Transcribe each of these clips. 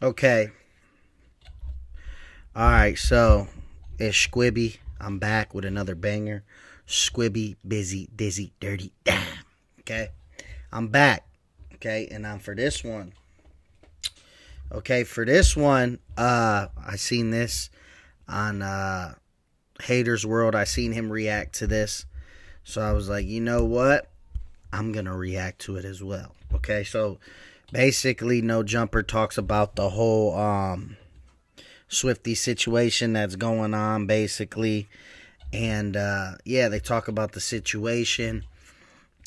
Okay. All right. So it's Squibby. I'm back with another banger. Squibby, busy, dizzy, dirty, damn. Okay. I'm back. Okay. And for this one. Okay. For this one, I seen this on Haters World. I seen him react to this. So I was like, you know what? I'm going to react to it as well. Okay. So basically, No Jumper talks about the whole Swifty situation that's going on, basically. And yeah, they talk about the situation,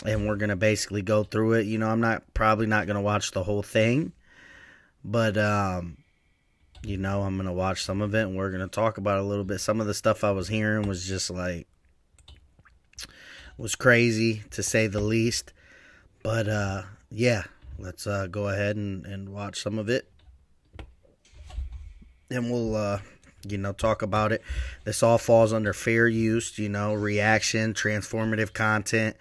and we're gonna basically go through it. I'm probably not gonna watch the whole thing, but I'm gonna watch some of it, and we're gonna talk about it a little bit. Some of the stuff I was hearing was just like was crazy to say the least. But yeah, let's go ahead and watch some of it, and we'll talk about it. This all falls under fair use, reaction, transformative content.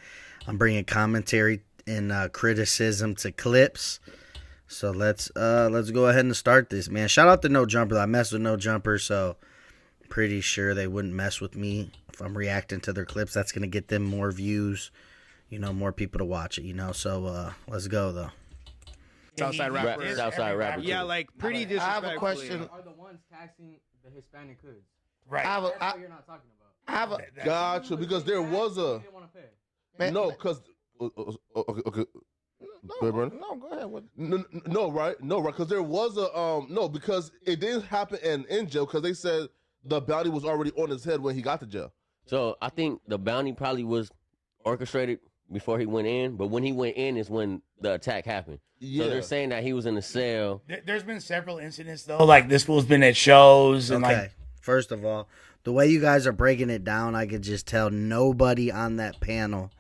I'm bringing commentary and criticism to clips. So let's go ahead and start this, man. Shout out to No Jumper. I mess with No Jumper, so pretty sure they wouldn't mess with me if I'm reacting to their clips. That's gonna get them more views, more people to watch it. So let's go though. Southside rapper. Southside rapper. Yeah, like pretty disrespectfully. I have a question. Are the ones taxing the Hispanic hoods? Right. I have a, That's I, what you're not talking about. I have a, Gotcha, because there was They a didn't want to pay. man, no, because okay. Go ahead, Brandon. no, go ahead. What? No, right, because there was a no, because it didn't happen in jail because they said the bounty was already on his head when he got to jail. So I think the bounty probably was orchestrated before he went in, but when he went in is when the attack happened. Yeah, So they're saying that he was in the cell. There's been several incidents though, like this fool's been at shows and Okay. like First of all, the way you guys are breaking it down, I could just tell nobody on that panel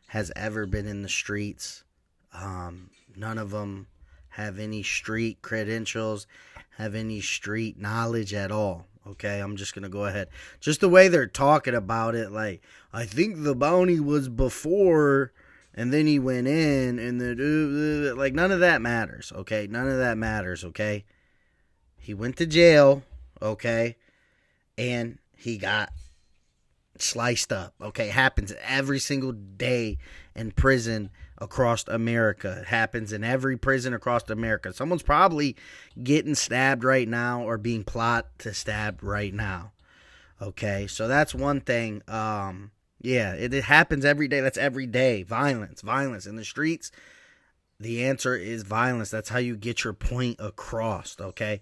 has ever been in the streets. None of them have any street credentials, have any street knowledge at all. Okay, I'm just going to go ahead. Just the way they're talking about it, like, I think the bounty was before, and then he went in, and then, like, none of that matters, okay? None of that matters, okay? He went to jail, okay? And he got sliced up. Okay, it happens every single day in prison across America. It happens in every prison across America. Someone's probably getting stabbed right now or being plot to stab right now. Okay, so that's one thing. Yeah, it happens every day. That's every day. Violence in the streets. The answer is violence. That's how you get your point across, okay?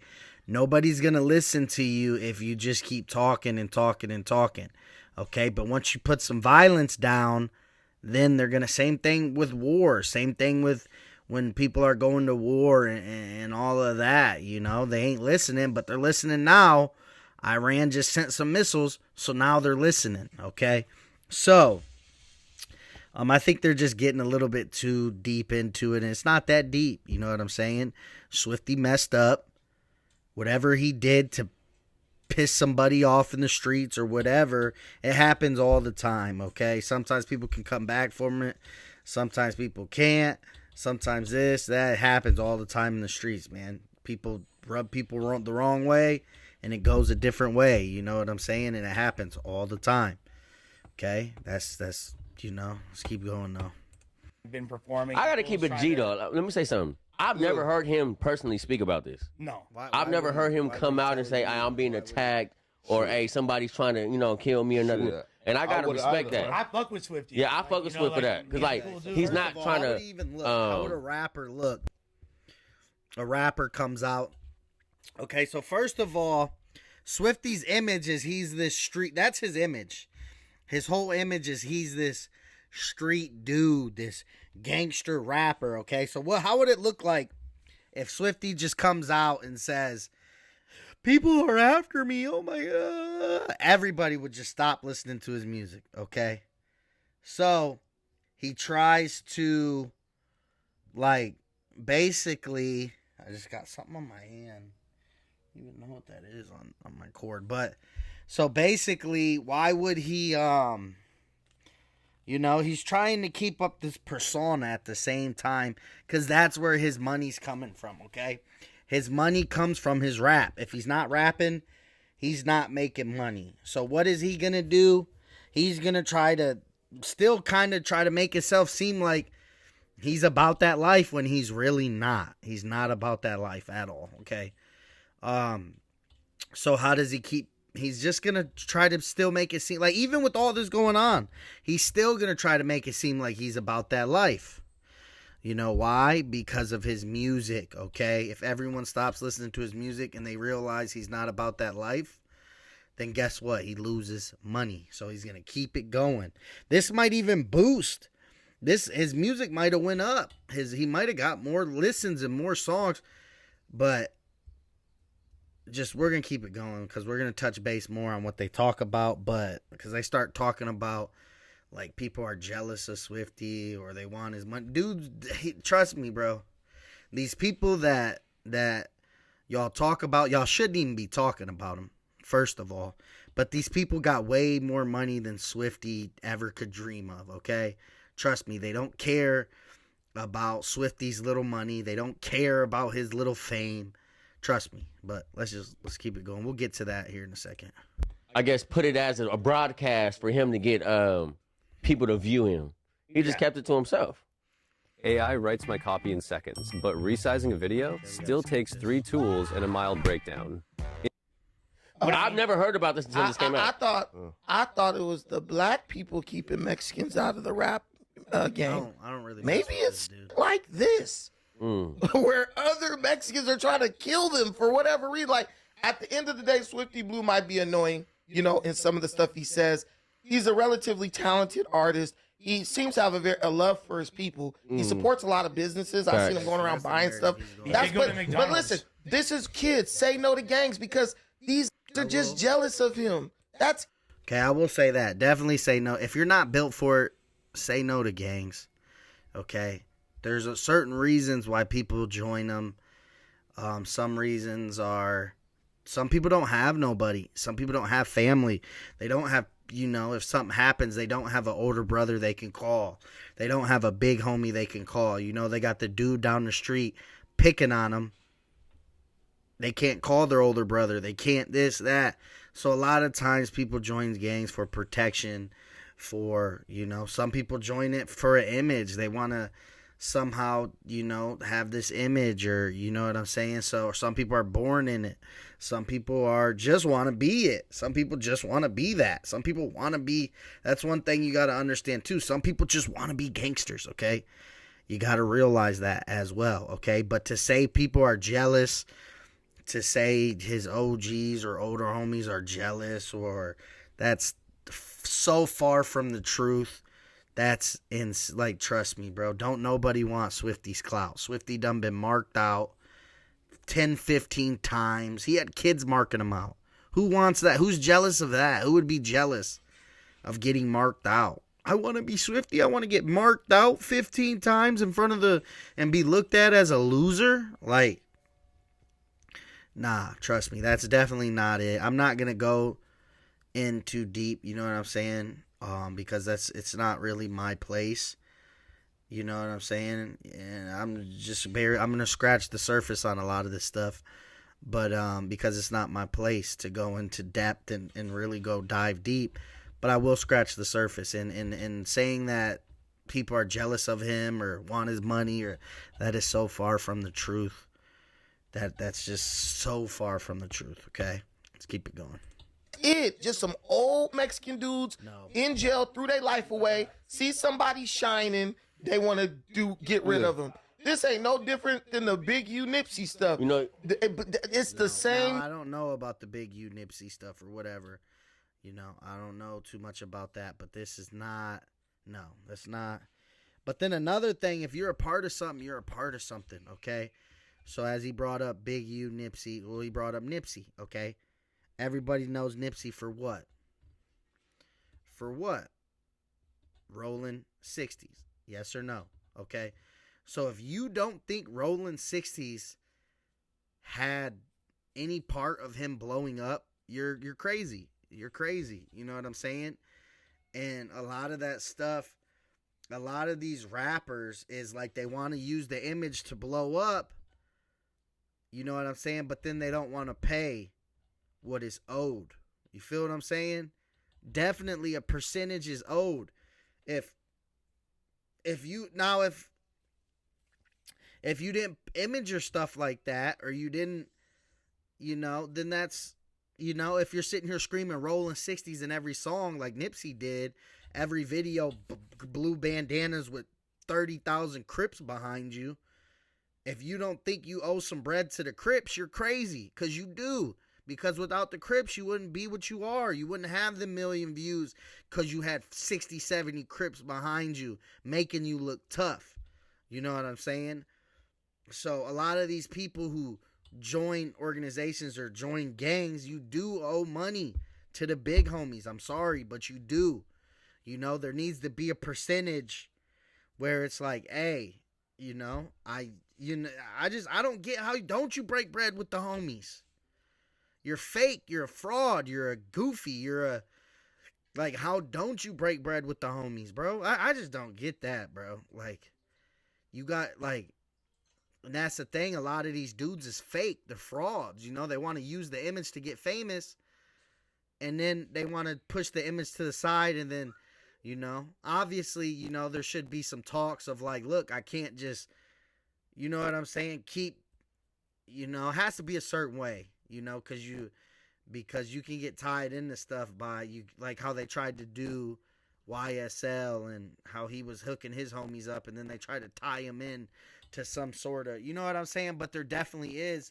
Nobody's going to listen to you if you just keep talking and talking and talking. Okay, but once you put some violence down, then they're going to, same thing with war, same thing with when people are going to war and all of that, they ain't listening, but they're listening now. Iran just sent some missiles, so now they're listening, okay? So, I think they're just getting a little bit too deep into it, and it's not that deep, you know what I'm saying? Swifty messed up. Whatever he did to piss somebody off in the streets or whatever, it happens all the time, okay? Sometimes people can come back from it. Sometimes people can't. Sometimes this, that. It happens all the time in the streets, man. People rub people the wrong way, and it goes a different way, you know what I'm saying? And it happens all the time, okay? That's let's keep going, though. been performing. I got to keep it G, though. Let me say something. I've never heard him personally speak about this. No. I've never heard him come out and say, hey, I'm being attacked, or, hey, somebody's trying to, kill me or nothing. Yeah. And I got to respect that. I fuck with Swifty. Yeah, I fuck with Swift for that. Because, like, he's not trying to. How would a rapper look? A rapper comes out. Okay, so first of all, Swifty's image is he's this street. That's his image. His whole image is he's this street dude, this gangster rapper. Okay, so how would it look like if Swifty just comes out and says, people are after me, oh my God? Everybody would just stop listening to his music, okay? So he tries to, like, basically, I just got something on my hand. I don't even know what that is on my cord. But, so basically, why would he, he's trying to keep up this persona at the same time, because that's where his money's coming from, okay? His money comes from his rap. If he's not rapping, he's not making money. So what is he going to do? He's going to try to make himself seem like he's about that life when he's really not. He's not about that life at all, okay? So how does he keep... He's just going to try to still make it seem like, even with all this going on, he's still going to try to make it seem like he's about that life. You know why? Because of his music, okay? If everyone stops listening to his music and they realize he's not about that life, then guess what? He loses money. So he's going to keep it going. This might even boost. His music might have went up. He might have got more listens and more songs, but we're going to keep it going because we're going to touch base more on what they talk about. But because they start talking about, like, people are jealous of Swifty or they want his money. Dude, trust me, bro. These people that y'all talk about, y'all shouldn't even be talking about them, first of all. But these people got way more money than Swifty ever could dream of, okay? Trust me, they don't care about Swifty's little money. They don't care about his little fame. Trust me, but let's keep it going. We'll get to that here in a second. I guess put it as a broadcast for him to get people to view him. He just kept it to himself. AI writes my copy in seconds, but resizing a video still takes 3 tools and a mild breakdown. But I've never heard about this until this came out. I thought it was the black people keeping Mexicans out of the rap game. I don't really. Maybe it's like this. Where other Mexicans are trying to kill them for whatever reason. Like, at the end of the day, Swifty Blue might be annoying, in some of the stuff he says. He's a relatively talented artist. He seems to have a love for his people. He supports a lot of businesses. I've seen him going around buying stuff. But listen, this is kids. Say no to gangs because these are just jealous of him. That's okay. I will say that. Definitely say no. If you're not built for it, say no to gangs. Okay. There's certain reasons why people join them. Some reasons are, some people don't have nobody. Some people don't have family. They don't have, if something happens, they don't have an older brother they can call. They don't have a big homie they can call. They got the dude down the street picking on them. They can't call their older brother. They can't this, that. So a lot of times people join gangs for protection, for, some people join it for an image. They want to somehow, have this image, or you know what I'm saying? So some people are born in it. Some people are just want to be it. Some people just want to be that. Some people want to be, that's one thing you got to understand too. Some people just want to be gangsters, okay? You got to realize that as well, okay? But to say people are jealous, to say his OGs or older homies are jealous, or that's so far from the truth. That's trust me, bro. Don't nobody want Swifty's clout. Swifty done been marked out 10, 15 times. He had kids marking him out. Who wants that? Who's jealous of that? Who would be jealous of getting marked out? I want to be Swifty. I want to get marked out 15 times in front of and be looked at as a loser. Nah, trust me. That's definitely not it. I'm not going to go in too deep. You know what I'm saying? Because it's not really my place. You know what I'm saying? And I'm going to scratch the surface on a lot of this stuff. But because it's not my place to go into depth and really go dive deep. But I will scratch the surface. And saying that people are jealous of him or want his money, or that is so far from the truth. That's just so far from the truth, okay? Let's keep it going. Just some old Mexican dudes in jail, threw their life away, see somebody shining, they want to get rid of them. This ain't no different than the Big U Nipsey stuff. It's the same. I don't know about the Big U Nipsey stuff or whatever. I don't know too much about that, but this is not. No, that's not. But then another thing, if you're a part of something, you're a part of something, okay? So as he brought up Big U Nipsey, well, he brought up Nipsey, okay? Everybody knows Nipsey for what? For what? Rolling 60s. Yes or no? Okay. So if you don't think Rolling 60s had any part of him blowing up, you're crazy. You're crazy. You know what I'm saying? And a lot of that stuff, a lot of these rappers is like they want to use the image to blow up. You know what I'm saying? But then they don't want to pay what is owed. You feel what I'm saying? Definitely a percentage is owed. If you didn't image your stuff like that, or you didn't, then that's, if you're sitting here screaming rolling 60s in every song like Nipsey did, every video, blue bandanas with 30,000 Crips behind you. If you don't think you owe some bread to the Crips, you're crazy, because you do. Because without the Crips, you wouldn't be what you are. You wouldn't have the million views because you had 60, 70 Crips behind you making you look tough. You know what I'm saying? So a lot of these people who join organizations or join gangs, you do owe money to the big homies. I'm sorry, but you do. There needs to be a percentage where it's like, hey, I don't get how don't you break bread with the homies? You're fake, you're a fraud, you're a goofy, how don't you break bread with the homies, bro? I just don't get that, bro. You got, and that's the thing, a lot of these dudes is fake, they're frauds, they want to use the image to get famous, and then they want to push the image to the side, and then, obviously, there should be some talks of look, I can't just, you know what I'm saying, keep, it has to be a certain way. Because you can get tied into stuff by how they tried to do YSL and how he was hooking his homies up, and then they tried to tie him in to some sort of, you know what I'm saying? But there definitely is,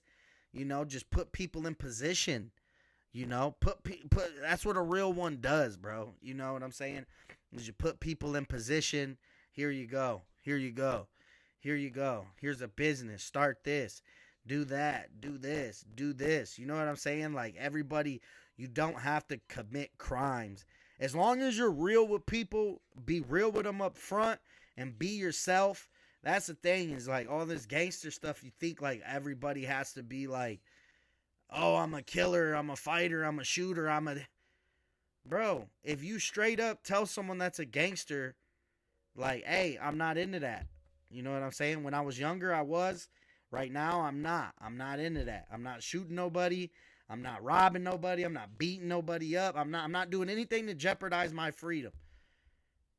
just put people in position, put that's what a real one does, bro. You know what I'm saying? Is you put people in position. Here you go. Here you go. Here you go. Here's a business. Start this. Do that, do this, do this. You know what I'm saying? Everybody, you don't have to commit crimes. As long as you're real with people, be real with them up front and be yourself. That's the thing, is all this gangster stuff, you think everybody has to be oh, I'm a killer, I'm a fighter, I'm a shooter, Bro, if you straight up tell someone that's a gangster, hey, I'm not into that. You know what I'm saying? When I was younger, I was. Right now, I'm not. I'm not into that. I'm not shooting nobody. I'm not robbing nobody. I'm not beating nobody up. I'm not doing anything to jeopardize my freedom.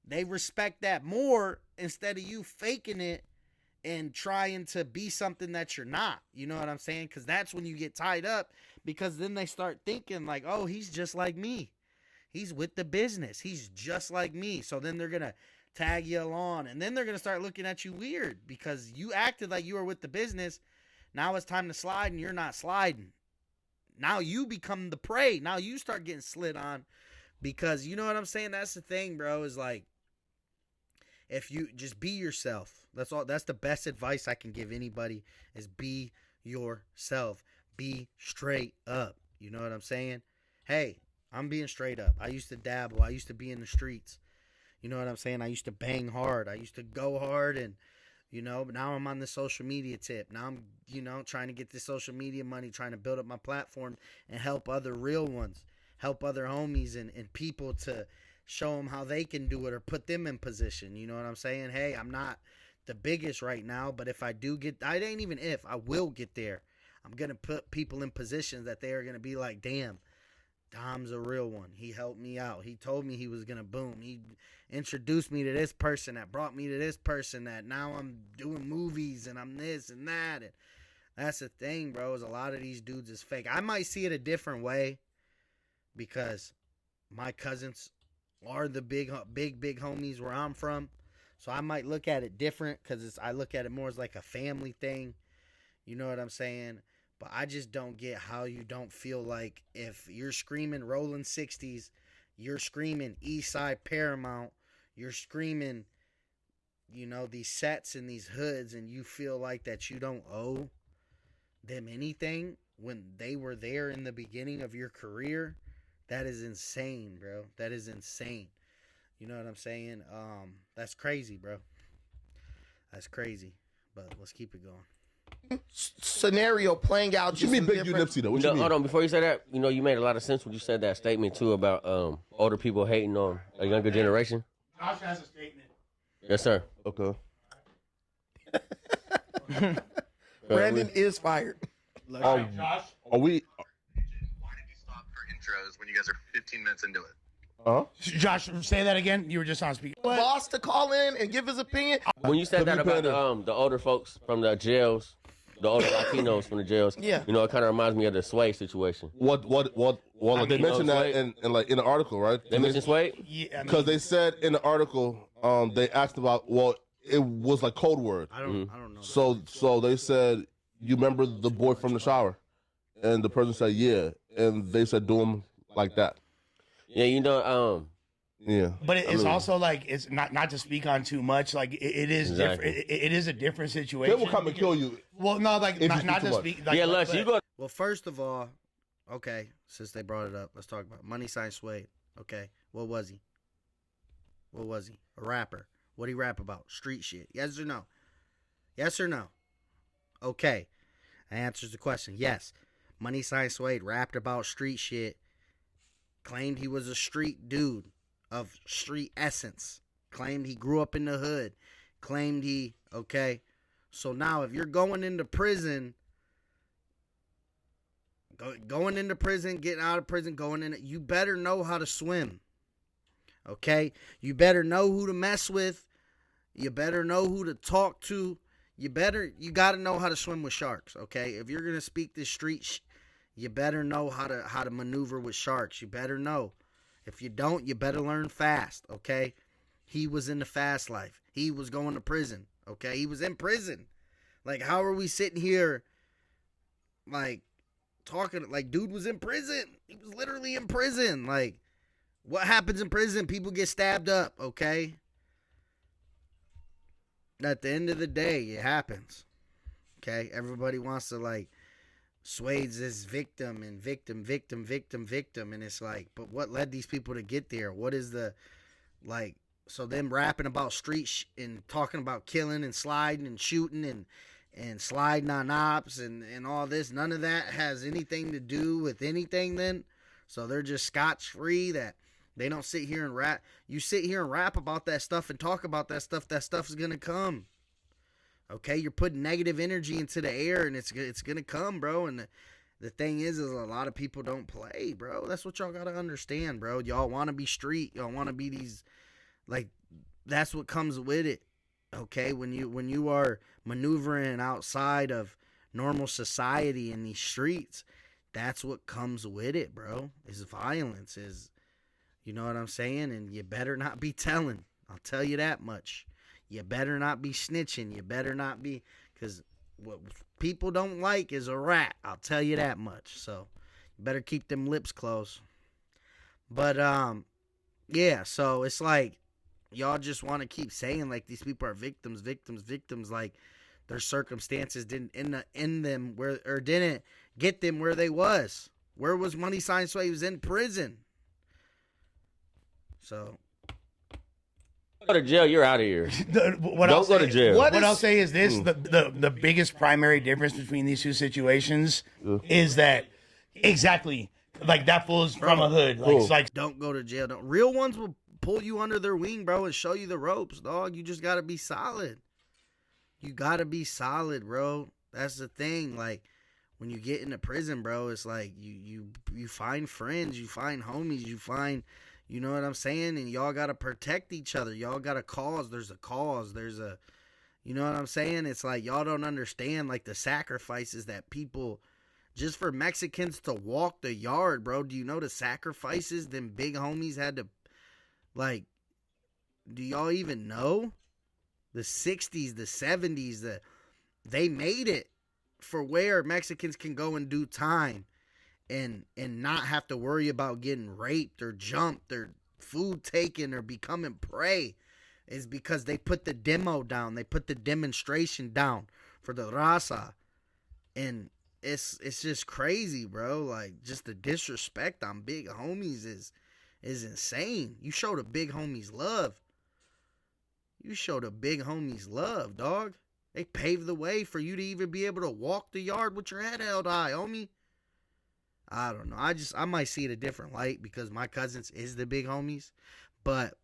They respect that more instead of you faking it and trying to be something that you're not. You know what I'm saying? Because that's when you get tied up, because then they start thinking oh, he's just like me. He's with the business. He's just like me. So then they're going to tag you along, and then they're gonna start looking at you weird because you acted like you were with the business. Now it's time to slide and you're not sliding. Now you become the prey. Now you start getting slid on, because you know what I'm saying? That's the thing, bro, is if you just be yourself. That's all. That's the best advice I can give anybody, is be yourself. Be straight up. You know what I'm saying? Hey, I'm being straight up. I used to dabble. I used to be in the streets. You know what I'm saying? I used to bang hard. I used to go hard, and, now I'm on the social media tip. Now I'm, trying to get this social media money, trying to build up my platform and help other real ones, help other homies and people to show them how they can do it or put them in position. You know what I'm saying? Hey, I'm not the biggest right now, but if I do get, I ain't even if, I will get there. I'm going to put people in positions that they are going to be like, damn, Dom's a real one. He helped me out. He told me he was going to boom. He introduced me to this person that brought me to this person that now I'm doing movies and I'm this and that. And that's the thing, bro, is a lot of these dudes is fake. I might see it a different way because my cousins are the big homies where I'm from. So I might look at it different because I look at it more as like a family thing. You know what I'm saying? But I just don't get how you don't feel like if you're screaming rolling 60s, you're screaming Eastside Paramount, you're screaming, these sets and these hoods, and you feel like that you don't owe them anything when they were there in the beginning of your career. That is insane, bro. That is insane. You know what I'm saying? That's crazy, bro. That's crazy. But let's keep it going. Scenario playing out. What you mean big you Nipsey though? What you mean? Hold on, before you say that, you made a lot of sense when you said that statement too about older people hating on a younger generation. Josh has a statement. Yes, sir. Okay. Brandon is fired. Josh. Are we? Why did you stop for intros when you guys are 15 minutes into it? Josh, say that again. You were just on speaker. Boss to call in and give his opinion. When you said that about Independent. the older folks from the jails, the older Latinos from the jails, Yeah. you know, it kind of reminds me of the Sway situation. Well, they mentioned that in the article, right? They mentioned Sway? Yeah, Because they said in the article, they asked about, it was like code word. I don't know. So they said, you remember the boy from the shower? And the person said, yeah. And they said, do him like that. Yeah, you know, Yeah. But it's also like it's not to speak on too much. Like it is Exactly. different. It is a different They situation. will come and kill you. Well, no, like If you not speak too to much. speak. Like, yeah, Les, you go. Well, first of all, okay, since they brought it up, let's talk about MoneySign Suave. Okay, what was he? A rapper. What'd he rap about? Street shit. Yes or no? Yes or no? Okay, that answers the question. Yes, MoneySign Suave rapped about street shit. Claimed he was a street dude of street essence. Claimed he grew up in the hood. Claimed he, okay. So now if you're going into prison, going into prison, getting out of prison, going in, you better know how to swim. Okay? You better know who to mess with. You better know who to talk to. You got to know how to swim with sharks, okay? If you're going to speak this street you better know how to maneuver with sharks. You better know. If you don't, you better learn fast, okay? He was in the fast life. He was going to prison, okay? He was in prison. Like, how are we sitting here, like, talking, like, dude was in prison. He was literally in prison. Like, what happens in prison? People get stabbed up, okay? At the end of the day, it happens, okay? Everybody wants to, like, Suade's this victim and victim. And it's like, but what led these people to get there? What is the, like, so them rapping about and talking about killing and sliding and shooting and sliding on ops and all this, none of that has anything to do with anything then. So they're just scotch-free that they don't sit here and rap. You sit here and rap about that stuff and talk about that stuff is going to come. Okay, you're putting negative energy into the air, and it's gonna come, bro. And the thing is a lot of people don't play, bro. That's what y'all gotta understand, bro. Y'all want to be street. Y'all want to be these, like, that's what comes with it. Okay, when you are maneuvering outside of normal society in these streets, that's what comes with it, bro. Is violence, you know what I'm saying? And you better not be telling. I'll tell you that much. You better not be snitching. You better not be, because what people don't like is a rat. I'll tell you that much. So you better keep them lips closed. But, yeah, so it's like y'all just want to keep saying, like, these people are victims, like their circumstances didn't end them where, or didn't get them where they was. Where was MoneySign Suave? He was in prison. So Go to jail, you're out of here. Don't go to jail. What I'll say is this: the biggest primary difference between these two situations is that exactly like that fool's from a hood. Like, it's like, don't go to jail. Real ones will pull you under their wing, bro, and show you the ropes, dog. You just gotta be solid. You gotta be solid, bro. That's the thing. Like, when you get into prison, bro, it's like you find friends, you find homies, you find. You know what I'm saying? And y'all got to protect each other. Y'all got a cause. There's a cause. There's a, you know what I'm saying? It's like y'all don't understand, like, the sacrifices that people, just for Mexicans to walk the yard, bro. Do you know the sacrifices them big homies had to, like, do y'all even know? The 60s, the 70s, they made it for where Mexicans can go and do time. And not have to worry about getting raped or jumped or food taken or becoming prey, is because they put the demo down. They put the demonstration down for the raza. And it's just crazy, bro. Like, just the disrespect on big homies is insane. You show the big homies love. You show the big homies love, dog. They paved the way for you to even be able to walk the yard with your head held high, homie. I don't know. I might see it a different light because my cousins is the big homies, but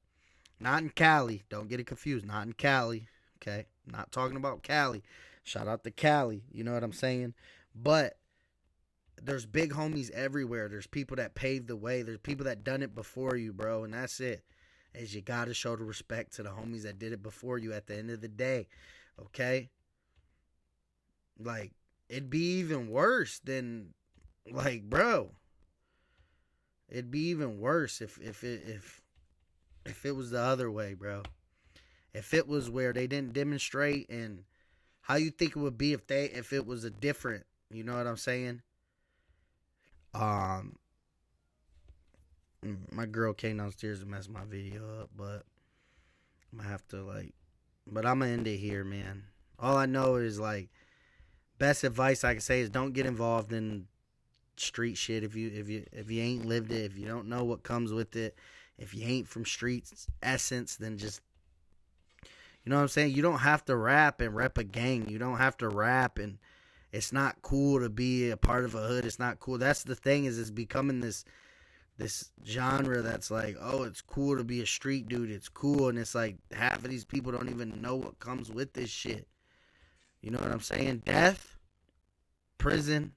not in Cali. Don't get it confused. Not in Cali. Okay. I'm not talking about Cali. Shout out to Cali. You know what I'm saying? But there's big homies everywhere. There's people that paved the way. There's people that done it before you, bro. And that's it. Is you got to show the respect to the homies that did it before you at the end of the day. Okay? Like, it'd be even worse than, like, bro. It'd be even worse if it was the other way, bro. If it was where they didn't demonstrate, and how you think it would be if it was a different, you know what I'm saying? My girl came downstairs and messed my video up, but I'm gonna have to but I'm gonna end it here, man. All I know is best advice I can say is don't get involved in street shit if you ain't lived it, if you don't know what comes with it, if you ain't from streets essence, then just, you know what I'm saying? You don't have to rap and rep a gang. You don't have to rap, and it's not cool to be a part of a hood. It's not cool. That's the thing, is it's becoming this genre that's like, oh, it's cool to be a street dude. It's cool, and it's like half of these people don't even know what comes with this shit. You know what I'm saying? Death, prison,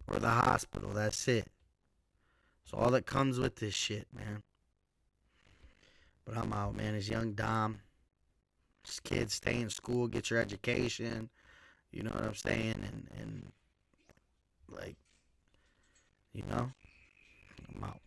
or the hospital. That's it. It's all that comes with this shit, man. But I'm out, man. It's Young Dom. Just kids, stay in school, get your education. You know what I'm saying? And I'm out.